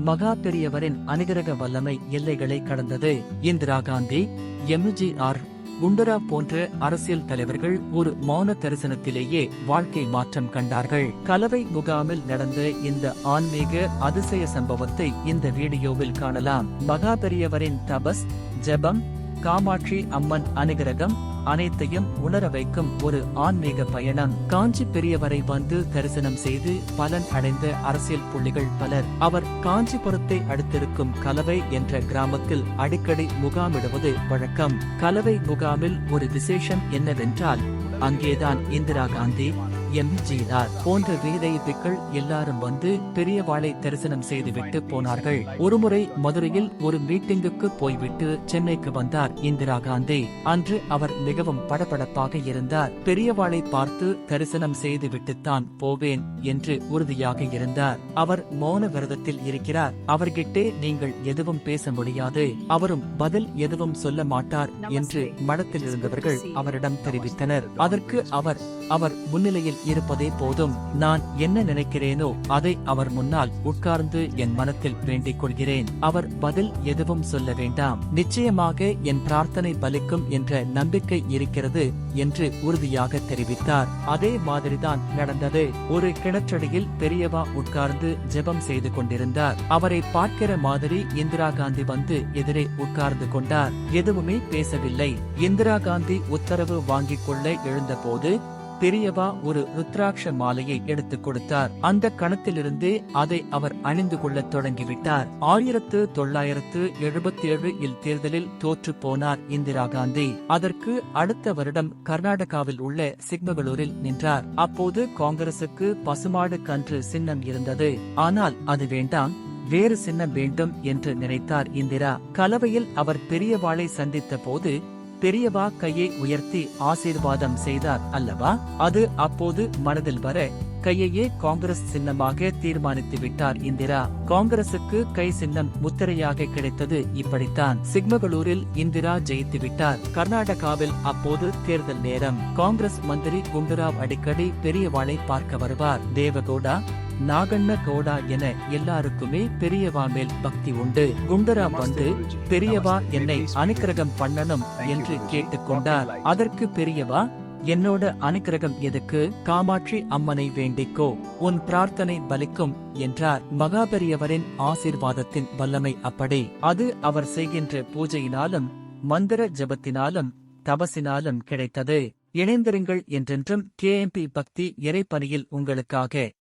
மகா பெரியவரின் அனுகிரக வல்லமை எல்லைகளை கடந்தது. இந்திரா காந்தி, எம்ஜிஆர், குண்டரா போன்ற அரசியல் தலைவர்கள் ஒரு மௌன தரிசனத்திலேயே வாழ்க்கை மாற்றம் கண்டார்கள். கலவை முகாமில் நடந்த இந்த ஆன்மீக அதிசய சம்பவத்தை இந்த வீடியோவில் காணலாம். மகா பெரியவரின் தபஸ், ஜெபம், காமாட்சி அம்மன் அனுகிரகம் அனைத்தையும் உணர வைக்கும் ஒரு ஆன்மீக பயணம். காஞ்சி பெரியவரை வந்து தரிசனம் செய்து பலன் அடைந்த அரசியல் புள்ளிகள் பலர். அவர் காஞ்சிபுரத்தை அடுத்திருக்கும் கலவை என்ற கிராமத்தில் அடிக்கடி முகாமிடுவது வழக்கம். கலவை முகாமில் ஒரு விசேஷம் என்னவென்றால், அங்கேதான் இந்திரா காந்தி, எம்ஜிஆர் போன்ற வீரர்கள் எல்லாரும் வந்து பெரியவாளை தரிசனம் செய்துவிட்டு போனார்கள். ஒருமுறை மதுரையில் ஒரு மீட்டிங்குக்கு போய்விட்டு சென்னைக்கு வந்தார் இந்திரா காந்தி. அன்று அவர் மிகவும் படபடப்பாக இருந்தார். பெரியவாளை பார்த்து தரிசனம் செய்துவிட்டுத்தான் போவேன் என்று உறுதியாக இருந்தார். அவர் மௌன விரதத்தில் இருக்கிறார். அவர்கிட்டே நீங்கள் எதுவும் பேச முடியாது, அவரும் பதில் எதுவும் சொல்ல மாட்டார் என்று மடத்தில் இருந்தவர்கள் அவரிடம் தெரிவித்தனர். அதற்கு அவர் முன்னிலையில் இருப்பதே போதும், நான் என்ன நினைக்கிறேனோ அதை அவர் முன்னால் உட்கார்ந்து என் மனத்தில் வேண்டிக் கொள்கிறேன். அவர் பதில் எதுவும் சொல்ல வேண்டாம், நிச்சயமாக என் பிரார்த்தனை பலிக்கும் என்ற நம்பிக்கை இருக்கிறது என்று உறுதியாக தெரிவித்தார். அதே மாதிரிதான் நடந்தது. ஒரு கிணற்றடியில் பெரியவா உட்கார்ந்து ஜெபம் செய்து கொண்டிருந்தார். அவரை பார்க்கிற மாதிரி இந்திரா காந்தி வந்து எதிரே உட்கார்ந்து கொண்டார். எதுவுமே பேசவில்லை. இந்திரா காந்தி உத்தரவு வாங்கிக் கொள்ள எழுந்தபோது பெரியவா ஒரு ருத்ராட்ச மாலையை எடுத்துக் கொடுத்தார். அந்த கணத்திலிருந்தே அதை அவர் அணிந்து கொள்ளத் தொடங்கிவிட்டார். 1977 தேர்தலில் தோற்று போனார் இந்திரா காந்தி. அதற்கு அடுத்த வருடம் கர்நாடகாவில் உள்ள சிக்மகளூரில் நின்றார். அப்போது காங்கிரசுக்கு பசுமாடு கன்று சின்னம் இருந்தது. ஆனால் அது வேண்டாம், வேறு சின்னம் வேண்டும் என்று நினைத்தார் இந்திரா. கலவையில் அவர் பெரியவாளை சந்தித்த போது பெரியவா கையை உயர்த்தி ஆசீர்வாதம் செய்தார் அல்லவா? அது அப்போது மனதில் வர கையையே காங்கிரஸ் சின்னமாக தீர்மானித்து விட்டார் இந்திரா. காங்கிரசுக்கு கை சின்னம் முத்திரையாக கிடைத்தது இப்படித்தான். சிக்மகளூரில் இந்திரா ஜெயித்து விட்டார். கர்நாடகாவில் அப்போது தேர்தல் நேரம். காங்கிரஸ் மந்திரி குண்டுராவ் அடிக்கடி பெரியவாளை பார்க்க வருவார். தேவகோடா, நாகண்ண கவுடா என எல்லாருக்குமே பெரியவா மேல் பக்தி உண்டு. குண்டராவ் வந்து பெரியவா என்னை அனுக்கிரகம் பண்ணணும் என்று கேட்டுக்கொண்டார். அதற்கு பெரியவா, என்னோட அனுக்கிரகம் எதுக்கு? காமாட்சி அம்மனை வேண்டிக்கோ, உன் பிரார்த்தனை பலிக்கும் என்றார். மகாபெரியவரின் ஆசீர்வாதத்தின் வல்லமை அப்படி. அது அவர் செய்கின்ற பூஜையினாலும் மந்திர ஜபத்தினாலும் தபசினாலும் கிடைத்தது. இணைந்திருங்கள் என்றென்றும். KMP பக்தி இறைப்பணியில் உங்களுக்காக.